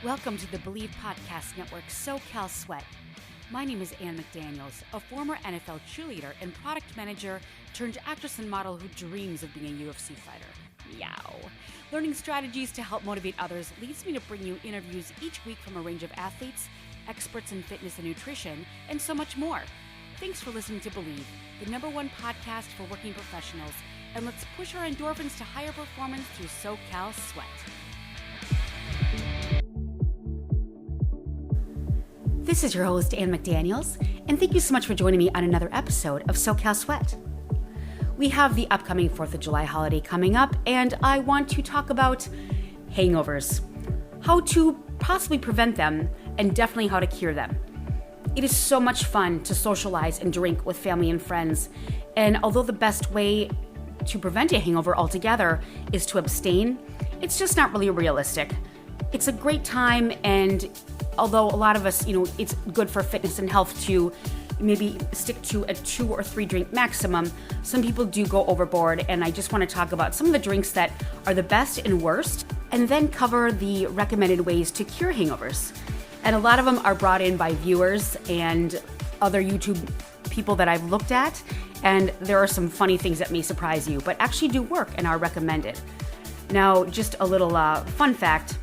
Welcome to the Believe Podcast Network's SoCal Sweat. My name is McDaniels, a former NFL cheerleader and product manager turned actress and model who dreams of being a UFC fighter. Meow. Learning strategies to help motivate others leads me to bring you interviews each week from a range of athletes, experts in fitness and nutrition, and so much more. Thanks for listening to Believe, the #1 podcast for working professionals, and let's push our endorphins to higher performance through SoCal Sweat. This is your host, Ann McDaniels, and thank you so much for joining me on another episode of SoCal Sweat. We have the upcoming 4th of July holiday coming up, and I want to talk about hangovers, how to possibly prevent them, and definitely how to cure them. It is so much fun to socialize and drink with family and friends, and although the best way to prevent a hangover altogether is to abstain, it's just not really realistic. It's a great time, and although a lot of us, it's good for fitness and health to maybe stick to a 2 or 3 drink maximum, some people do go overboard, and I just want to talk about some of the drinks that are the best and worst, and then cover the recommended ways to cure hangovers. And a lot of them are brought in by viewers and other YouTube people that I've looked at, and there are some funny things that may surprise you, but actually do work and are recommended. Now, just a little fun fact,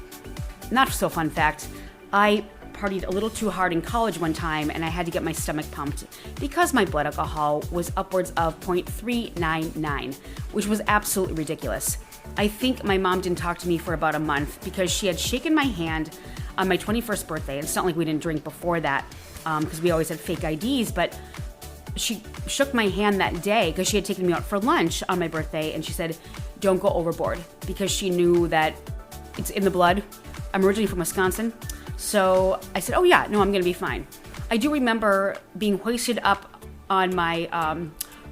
not so fun fact, I partied a little too hard in college one time and I had to get my stomach pumped because my blood alcohol was upwards of 0.399, which was absolutely ridiculous. I think my mom didn't talk to me for about a month because she had shaken my hand on my 21st birthday. It's not like we didn't drink before that because we always had fake IDs, but she shook my hand that day because she had taken me out for lunch on my birthday, and she said, "Don't go overboard," because she knew that it's in the blood. I'm originally from Wisconsin, so I said, "Oh yeah, no, I'm gonna be fine." I do remember being hoisted up on my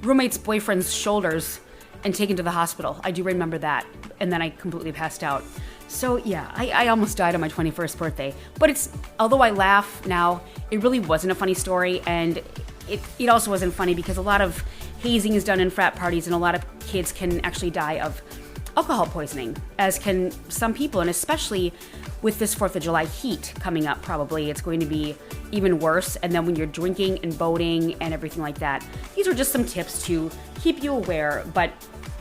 roommate's boyfriend's shoulders and taken to the hospital. I do remember that, and then I completely passed out. So yeah, I almost died on my 21st birthday. But although I laugh now, it really wasn't a funny story, and it also wasn't funny because a lot of hazing is done in frat parties, and a lot of kids can actually die of alcohol poisoning, as can some people, and especially with this 4th of July heat coming up, probably it's going to be even worse. And then when you're drinking and boating and everything like that, these are just some tips to keep you aware, but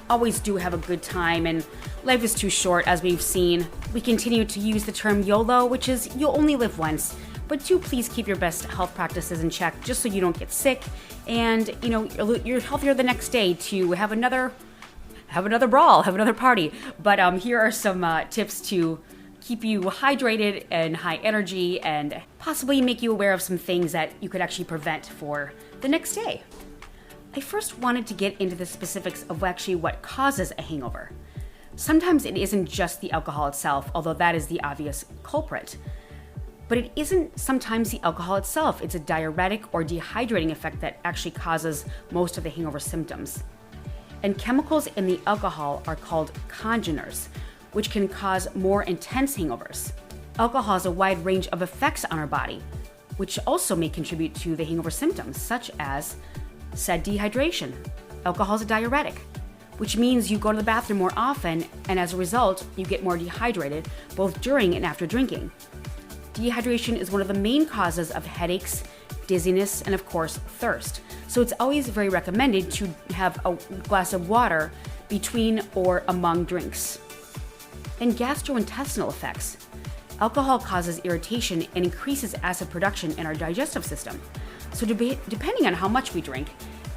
always do have a good time, and life is too short, as we've seen. We continue to use the term YOLO, which is you'll only live once, but do please keep your best health practices in check just so you don't get sick, and you're healthier the next day to have another brawl, have another party. But here are some tips to keep you hydrated and high energy, and possibly make you aware of some things that you could actually prevent for the next day. I first wanted to get into the specifics of actually what causes a hangover. Sometimes it isn't just the alcohol itself, although that is the obvious culprit. But it isn't sometimes the alcohol itself. It's a diuretic or dehydrating effect that actually causes most of the hangover symptoms. And chemicals in the alcohol are called congeners, which can cause more intense hangovers. Alcohol has a wide range of effects on our body, which also may contribute to the hangover symptoms, such as said dehydration. Alcohol is a diuretic, which means you go to the bathroom more often, and as a result, you get more dehydrated both during and after drinking. Dehydration is one of the main causes of headaches, dizziness, and of course, thirst. So it's always very recommended to have a glass of water between or among drinks. And gastrointestinal effects. Alcohol causes irritation and increases acid production in our digestive system. So depending on how much we drink,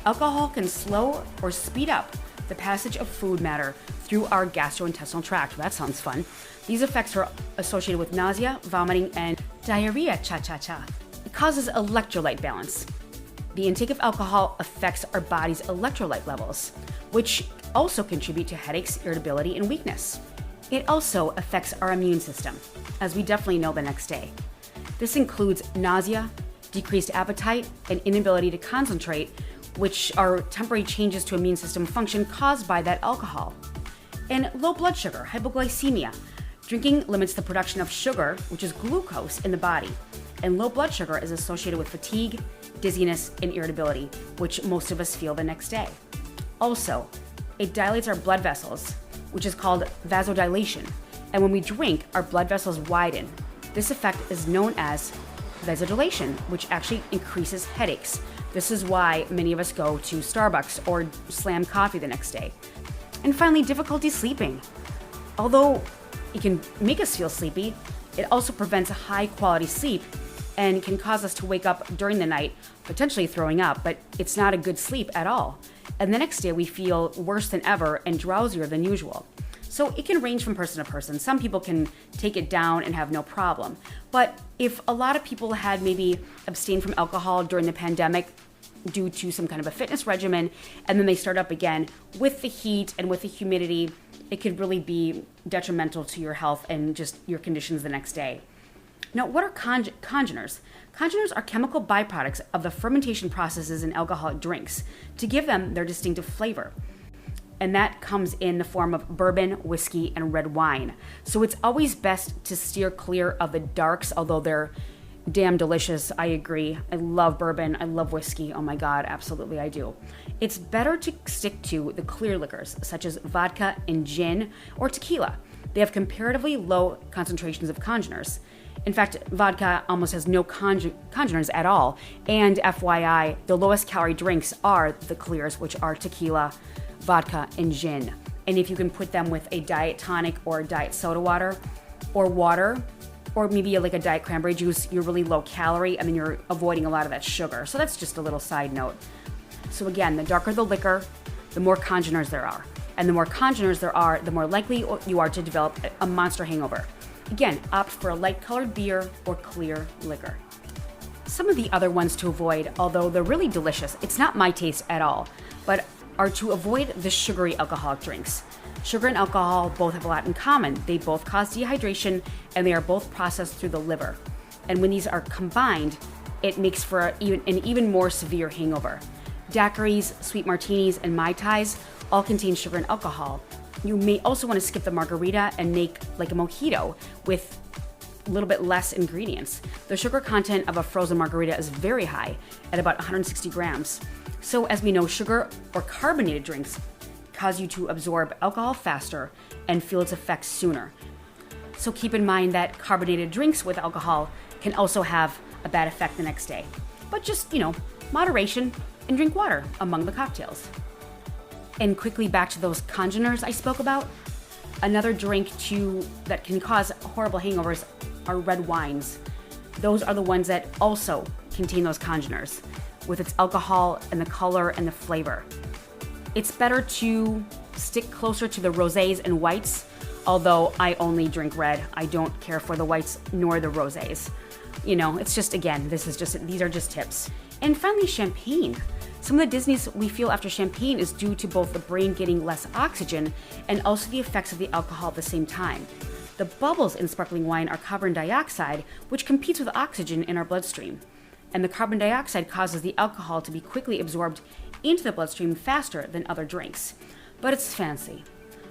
alcohol can slow or speed up the passage of food matter through our gastrointestinal tract. That sounds fun. These effects are associated with nausea, vomiting, and diarrhea. It causes electrolyte balance. The intake of alcohol affects our body's electrolyte levels, which also contribute to headaches, irritability, and weakness. It also affects our immune system, as we definitely know the next day. This includes nausea, decreased appetite, and inability to concentrate, which are temporary changes to immune system function caused by that alcohol. And low blood sugar, hypoglycemia. Drinking limits the production of sugar, which is glucose, in the body. And low blood sugar is associated with fatigue, dizziness, and irritability, which most of us feel the next day. Also, it dilates our blood vessels, which is called vasodilation. And when we drink, our blood vessels widen, This effect is known as vasodilation, which actually increases headaches. This is why many of us go to Starbucks or slam coffee the next day. And finally, difficulty sleeping. Although it can make us feel sleepy, it also prevents high quality sleep and can cause us to wake up during the night, potentially throwing up, but it's not a good sleep at all. And the next day we feel worse than ever and drowsier than usual. So it can range from person to person. Some people can take it down and have no problem. But if a lot of people had maybe abstained from alcohol during the pandemic due to some kind of a fitness regimen, and then they start up again with the heat and with the humidity, it could really be detrimental to your health and just your conditions the next day. Now, what are congeners? Congeners are chemical byproducts of the fermentation processes in alcoholic drinks to give them their distinctive flavor. And that comes in the form of bourbon, whiskey, and red wine. So it's always best to steer clear of the darks, although they're damn delicious. I agree. I love bourbon. I love whiskey. Oh my God, absolutely I do. It's better to stick to the clear liquors, such as vodka and gin or tequila. They have comparatively low concentrations of congeners. In fact, vodka almost has no congeners at all. And FYI, the lowest calorie drinks are the clears, which are tequila, vodka, and gin. And if you can put them with a diet tonic or diet soda water, or maybe like a diet cranberry juice, you're really low calorie and then you're avoiding a lot of that sugar. So that's just a little side note. So again, the darker the liquor, the more congeners there are. And the more congeners there are, the more likely you are to develop a monster hangover. Again, opt for a light-colored beer or clear liquor. Some of the other ones to avoid, although they're really delicious, it's not my taste at all, but are to avoid the sugary alcoholic drinks. Sugar and alcohol both have a lot in common. They both cause dehydration and they are both processed through the liver. And when these are combined, it makes for an even more severe hangover. Daiquiris, sweet martinis, and Mai Tais all contain sugar and alcohol. You may also want to skip the margarita and make like a mojito with a little bit less ingredients. The sugar content of a frozen margarita is very high at about 160 grams. So as we know, sugar or carbonated drinks cause you to absorb alcohol faster and feel its effects sooner. So keep in mind that carbonated drinks with alcohol can also have a bad effect the next day. But just, moderation, and drink water among the cocktails. And quickly back to those congeners I spoke about. Another drink that can cause horrible hangovers are red wines. Those are the ones that also contain those congeners with its alcohol and the color and the flavor. It's better to stick closer to the rosés and whites, although I only drink red. I don't care for the whites nor the rosés. It's just, again, these are just tips. And finally, champagne. Some of the dizziness we feel after champagne is due to both the brain getting less oxygen and also the effects of the alcohol at the same time. The bubbles in sparkling wine are carbon dioxide, which competes with oxygen in our bloodstream. And the carbon dioxide causes the alcohol to be quickly absorbed into the bloodstream faster than other drinks. But it's fancy.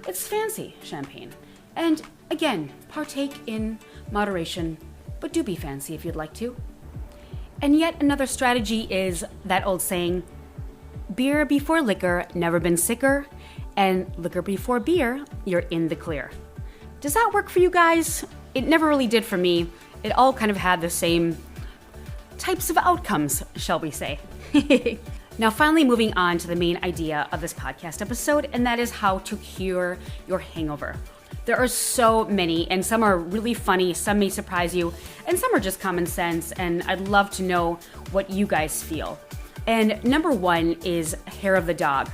It's fancy, champagne. And again, partake in moderation, but do be fancy if you'd like to. And yet another strategy is that old saying, beer before liquor, never been sicker, and liquor before beer, you're in the clear. Does that work for you guys? It never really did for me. It all kind of had the same types of outcomes, shall we say. Now, finally, moving on to the main idea of this podcast episode, and that is how to cure your hangover. There are so many, and some are really funny, some may surprise you, and some are just common sense, and I'd love to know what you guys feel. And number one is hair of the dog.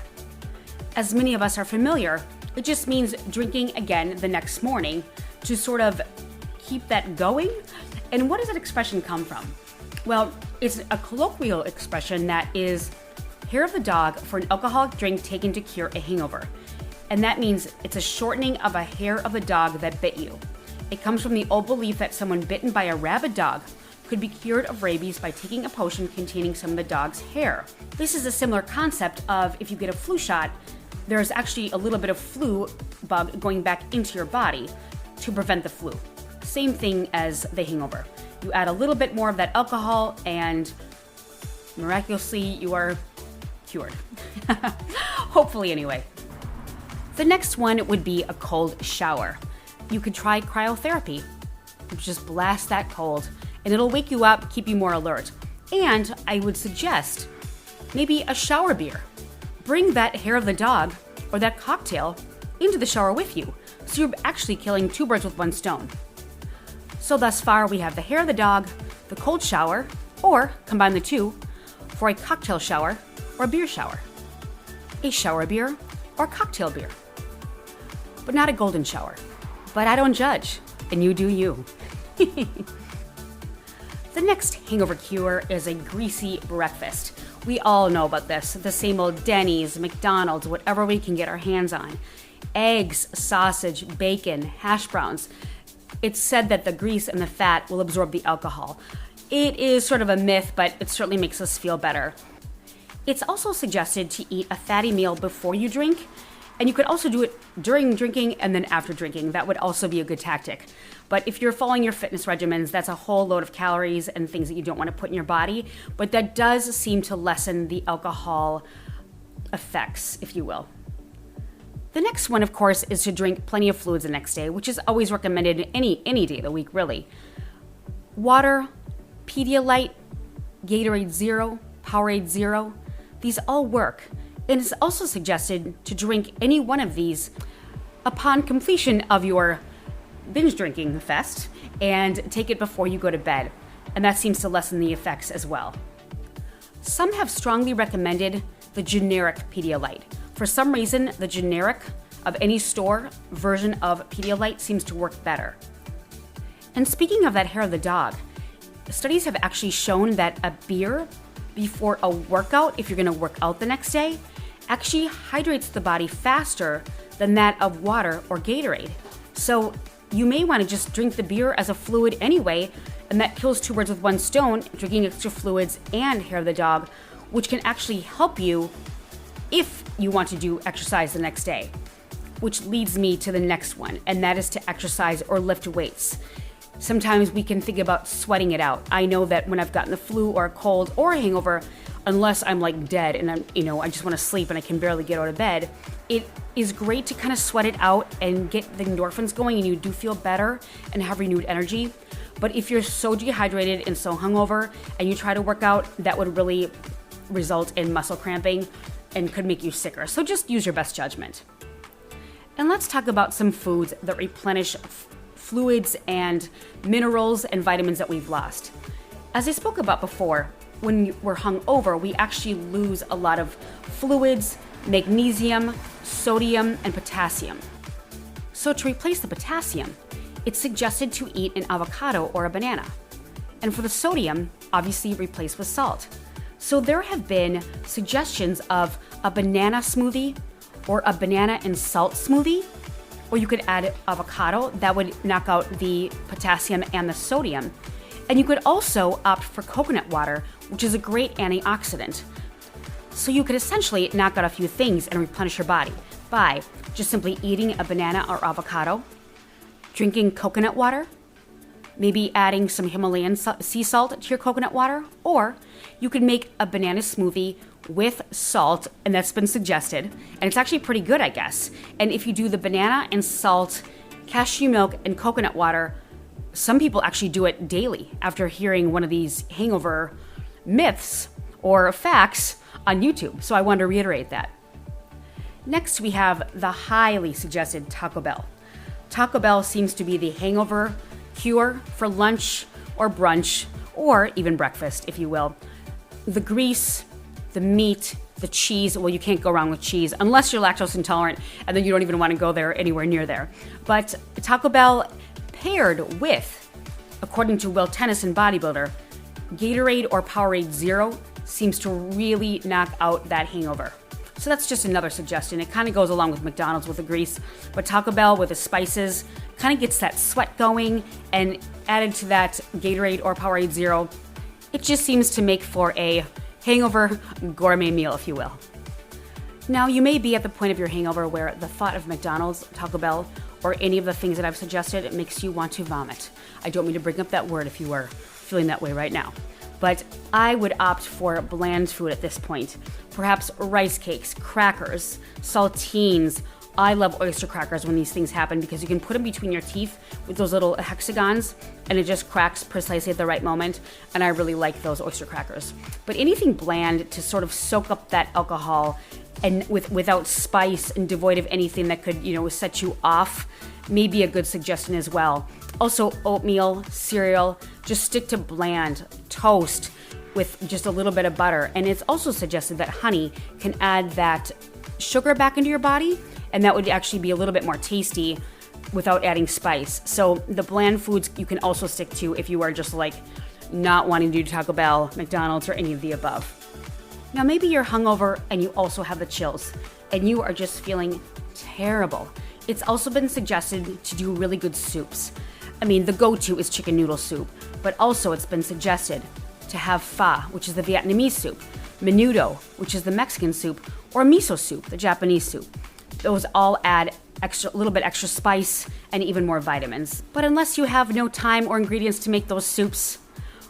As many of us are familiar, it just means drinking again the next morning to sort of keep that going. And what does that expression come from? Well, it's a colloquial expression that is hair of the dog for an alcoholic drink taken to cure a hangover. And that means it's a shortening of a hair of the dog that bit you. It comes from the old belief that someone bitten by a rabid dog could be cured of rabies by taking a potion containing some of the dog's hair. This is a similar concept of if you get a flu shot, there's actually a little bit of flu bug going back into your body to prevent the flu. Same thing as the hangover. You add a little bit more of that alcohol and miraculously you are cured. Hopefully anyway. The next one would be a cold shower. You could try cryotherapy. just blast that cold, and it'll wake you up, keep you more alert. And I would suggest maybe a shower beer. Bring that hair of the dog or that cocktail into the shower with you, so you're actually killing two birds with one stone. So thus far, we have the hair of the dog, the cold shower, or combine the two for a cocktail shower or beer shower, a shower beer or cocktail beer, but not a golden shower. But I don't judge, and you do you. The next hangover cure is a greasy breakfast. We all know about this, the same old Denny's, McDonald's, whatever we can get our hands on. Eggs, sausage, bacon, hash browns. It's said that the grease and the fat will absorb the alcohol. It is sort of a myth, but it certainly makes us feel better. It's also suggested to eat a fatty meal before you drink, and you could also do it during drinking and then after drinking. That would also be a good tactic. But if you're following your fitness regimens, that's a whole load of calories and things that you don't want to put in your body. But that does seem to lessen the alcohol effects, if you will. The next one, of course, is to drink plenty of fluids the next day, which is always recommended any day of the week, really. Water, Pedialyte, Gatorade Zero, Powerade Zero, these all work. And it's also suggested to drink any one of these upon completion of your binge drinking fest and take it before you go to bed. And that seems to lessen the effects as well. Some have strongly recommended the generic Pedialyte. For some reason, the generic of any store version of Pedialyte seems to work better. And speaking of that hair of the dog, studies have actually shown that a beer before a workout, if you're going to work out the next day, actually hydrates the body faster than that of water or Gatorade. So you may want to just drink the beer as a fluid anyway, and that kills two birds with one stone, drinking extra fluids and hair of the dog, which can actually help you if you want to do exercise the next day. Which leads me to the next one, and that is to exercise or lift weights. Sometimes we can think about sweating it out. I know that when I've gotten the flu or a cold or a hangover, unless I'm like dead and I just want to sleep and I can barely get out of bed, it is great to kind of sweat it out and get the endorphins going, and you do feel better and have renewed energy. But if you're so dehydrated and so hungover and you try to work out, that would really result in muscle cramping and could make you sicker. So just use your best judgment. And let's talk about some foods that replenish fluids and minerals and vitamins that we've lost. As I spoke about before, when we're hungover, we actually lose a lot of fluids, magnesium, sodium, and potassium. So to replace the potassium, it's suggested to eat an avocado or a banana. And for the sodium, obviously replace with salt. So there have been suggestions of a banana smoothie or a banana and salt smoothie, or you could add avocado. That would knock out the potassium and the sodium. And you could also opt for coconut water, which is a great antioxidant. So you could essentially knock out a few things and replenish your body by just simply eating a banana or avocado, drinking coconut water, maybe adding some Himalayan sea salt to your coconut water, or you could make a banana smoothie with salt, and that's been suggested, and it's actually pretty good, I guess. And if you do the banana and salt, cashew milk, and coconut water, some people actually do it daily after hearing one of these hangover myths or facts on YouTube. So I want to reiterate that. Next, we have the highly suggested Taco Bell. Taco Bell seems to be the hangover cure for lunch or brunch or even breakfast, if you will. The grease, the meat, the cheese. Well, you can't go wrong with cheese unless you're lactose intolerant, and then you don't even want to go there anywhere near there. But Taco Bell paired with, according to Will Tennyson bodybuilder, Gatorade or Powerade Zero seems to really knock out that hangover. So that's just another suggestion. It kind of goes along with McDonald's with the grease, but Taco Bell with the spices kind of gets that sweat going, and added to that Gatorade or Powerade Zero, it just seems to make for a hangover gourmet meal, if you will. Now, you may be at the point of your hangover where the thought of McDonald's, Taco Bell, or any of the things that I've suggested, it makes you want to vomit. I don't mean to bring up that word if you are feeling that way right now. But I would opt for bland food at this point. Perhaps rice cakes, crackers, saltines, I love oyster crackers when these things happen because you can put them between your teeth with those little hexagons and it just cracks precisely at the right moment. And I really like those oyster crackers. But anything bland to sort of soak up that alcohol and without spice and devoid of anything that could, set you off may be a good suggestion as well. Also, oatmeal, cereal, just stick to bland, toast with just a little bit of butter. And it's also suggested that honey can add that sugar back into your body, and that would actually be a little bit more tasty without adding spice. So the bland foods you can also stick to if you are just like not wanting to do Taco Bell, McDonald's, or any of the above. Now maybe you're hungover and you also have the chills and you are just feeling terrible. It's also been suggested to do really good soups. I mean, the go-to is chicken noodle soup, but also it's been suggested to have pho, which is the Vietnamese soup, menudo, which is the Mexican soup, or miso soup, the Japanese soup. Those all add a little bit extra spice and even more vitamins. But unless you have no time or ingredients to make those soups,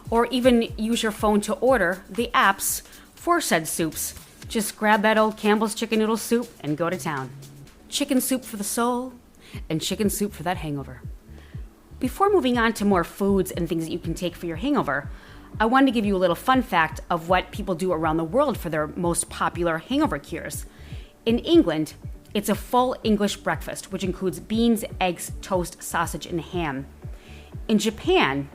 or even use your phone to order the apps for said soups, just grab that old Campbell's chicken noodle soup and go to town. Chicken soup for the soul and chicken soup for that hangover. Before moving on to more foods and things that you can take for your hangover, I wanted to give you a little fun fact of what people do around the world for their most popular hangover cures. In England, it's a full English breakfast, which includes beans, eggs, toast, sausage, and ham. In Japan,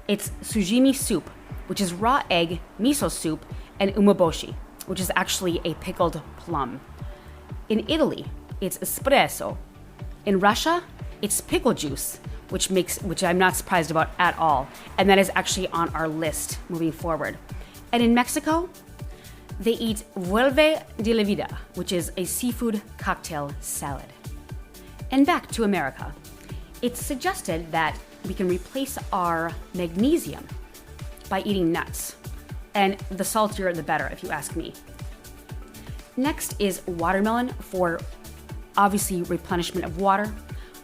it's sujimi soup, which is raw egg, miso soup, and umeboshi, which is actually a pickled plum. In Italy, it's espresso. In Russia, it's pickle juice, which I'm not surprised about at all, and that is actually on our list moving forward. And in Mexico, they eat vuelve de la vida, which is a seafood cocktail salad. And back to America. It's suggested that we can replace our magnesium by eating nuts. And the saltier, the better, if you ask me. Next is watermelon for obviously replenishment of water,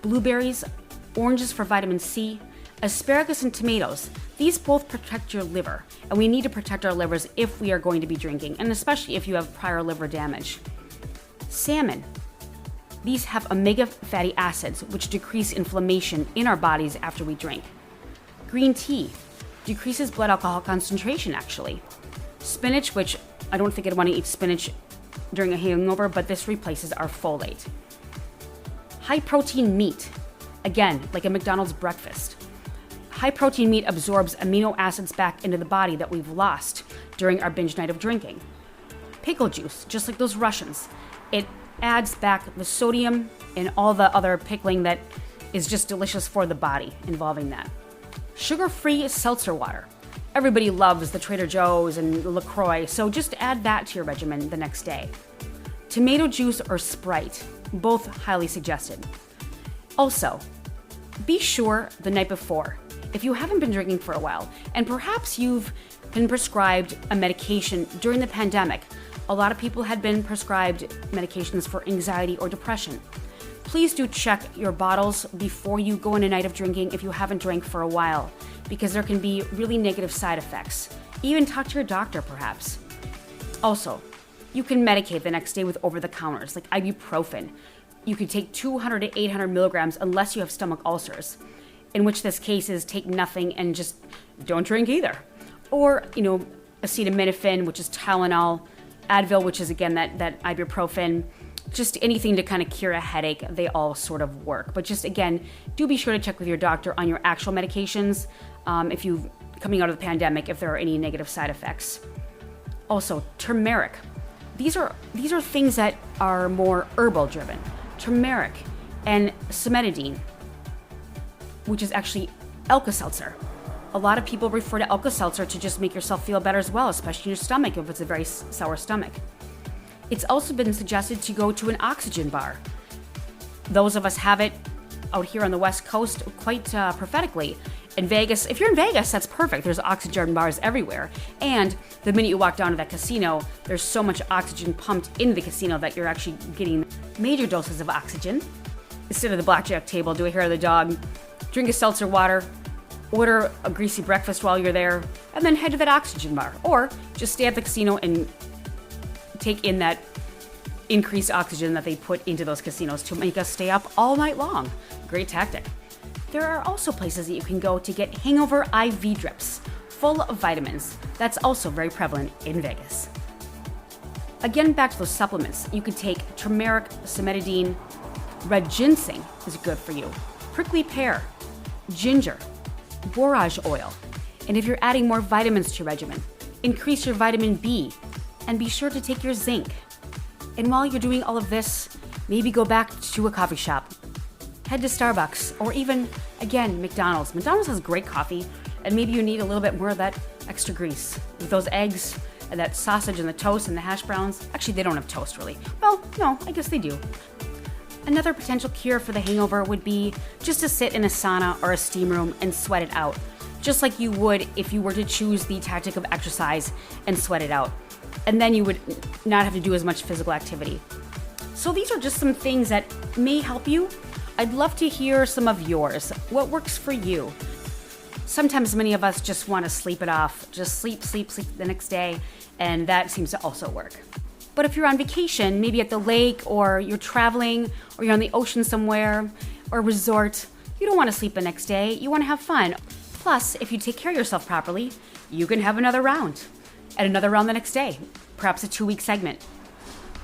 blueberries, oranges for vitamin C, asparagus and tomatoes. These both protect your liver, and we need to protect our livers if we are going to be drinking, and especially if you have prior liver damage. Salmon. These have omega fatty acids, which decrease inflammation in our bodies after we drink. Green tea decreases blood alcohol concentration, actually. Spinach, which I don't think I'd want to eat spinach during a hangover, but this replaces our folate. High protein meat. Again, like a McDonald's breakfast. High protein meat absorbs amino acids back into the body that we've lost during our binge night of drinking. Pickle juice, just like those Russians. It adds back the sodium and all the other pickling that is just delicious for the body involving that. Sugar-free seltzer water. Everybody loves the Trader Joe's and LaCroix, so just add that to your regimen the next day. Tomato juice or Sprite, both highly suggested. Also, be sure the night before, if you haven't been drinking for a while, and perhaps you've been prescribed a medication during the pandemic. A lot of people had been prescribed medications for anxiety or depression. Please do check your bottles before you go on a night of drinking if you haven't drank for a while, because there can be really negative side effects. Even talk to your doctor, perhaps. Also, you can medicate the next day with over-the-counters, like ibuprofen. You can take 200 to 800 milligrams unless you have stomach ulcers, in which this case is take nothing and just don't drink either. Or, acetaminophen, which is Tylenol, Advil, which is, again, that ibuprofen, just anything to kind of cure a headache, they all sort of work. But just, again, do be sure to check with your doctor on your actual medications if you coming out of the pandemic, if there are any negative side effects. Also, turmeric. These are things that are more herbal driven. Turmeric and cimetidine, which is actually Alka-Seltzer. A lot of people refer to Alka-Seltzer to just make yourself feel better as well, especially in your stomach if it's a very sour stomach. It's also been suggested to go to an oxygen bar. Those of us have it out here on the West Coast quite prophetically. In Vegas, if you're in Vegas, that's perfect. There's oxygen bars everywhere. And the minute you walk down to that casino, there's so much oxygen pumped into the casino that you're actually getting major doses of oxygen. Instead of the blackjack table, do a hair of the dog, drink a seltzer water, order a greasy breakfast while you're there, and then head to that oxygen bar. Or just stay at the casino and take in that increased oxygen that they put into those casinos to make us stay up all night long. Great tactic. There are also places that you can go to get hangover IV drips full of vitamins. That's also very prevalent in Vegas. Again, back to those supplements. You could take turmeric, cimetidine, red ginseng is good for you, prickly pear, ginger, borage oil. And if you're adding more vitamins to your regimen, increase your vitamin B and be sure to take your zinc. And while you're doing all of this, maybe go back to a coffee shop. Head to Starbucks or even, again, McDonald's. McDonald's has great coffee, and maybe you need a little bit more of that extra grease. With those eggs and that sausage and the toast and the hash browns. Actually, they don't have toast, really. Well, no, I guess they do. Another potential cure for the hangover would be just to sit in a sauna or a steam room and sweat it out, just like you would if you were to choose the tactic of exercise and sweat it out. And then you would not have to do as much physical activity. So these are just some things that may help you. I'd love to hear some of yours. What works for you? Sometimes many of us just want to sleep it off. Just sleep the next day, and that seems to also work. But if you're on vacation, maybe at the lake, or you're traveling, or you're on the ocean somewhere, or a resort, you don't want to sleep the next day. You want to have fun. Plus, if you take care of yourself properly, you can have another round, and another round the next day, perhaps a 2-week segment.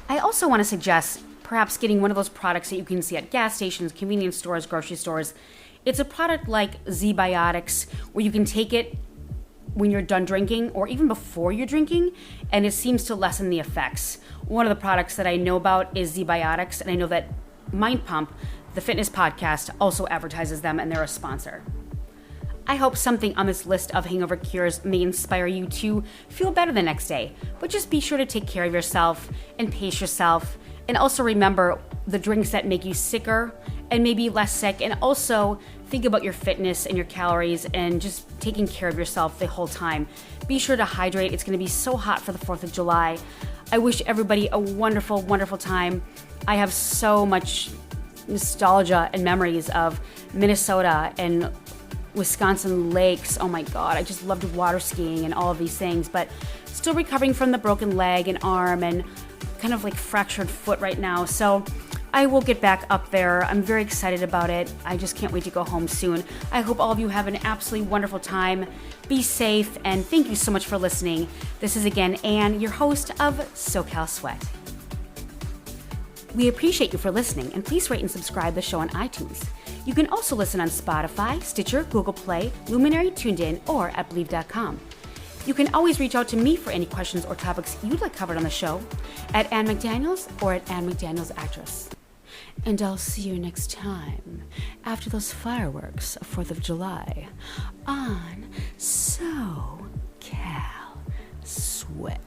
I also want to suggest perhaps getting one of those products that you can see at gas stations, convenience stores, grocery stores. It's a product like Z-Biotics, where you can take it when you're done drinking or even before you're drinking, and it seems to lessen the effects. One of the products that I know about is Z-Biotics, and I know that Mind Pump, the fitness podcast, also advertises them, and they're a sponsor. I hope something on this list of hangover cures may inspire you to feel better the next day, but just be sure to take care of yourself and pace yourself. And also remember the drinks that make you sicker and maybe less sick. And also think about your fitness and your calories and just taking care of yourself the whole time. Be sure to hydrate. It's going to be so hot for the 4th of July. I wish everybody a wonderful, wonderful time. I have so much nostalgia and memories of Minnesota and Wisconsin lakes. Oh my God, I just loved water skiing and all of these things, but still recovering from the broken leg and arm and kind of like fractured foot right now. So I will get back up there. I'm very excited about it. I just can't wait to go home soon. I hope all of you have an absolutely wonderful time. Be safe, and thank you so much for listening. This is again Anne, your host of SoCal Sweat. We appreciate you for listening, and please rate and subscribe the show on iTunes. You can also listen on Spotify, Stitcher, Google Play, Luminary, TuneIn, or at Believe.com. You can always reach out to me for any questions or topics you'd like covered on the show at Ann McDaniels or at Ann McDaniels Actress. And I'll see you next time after those fireworks of 4th of July on SoCal Sweat.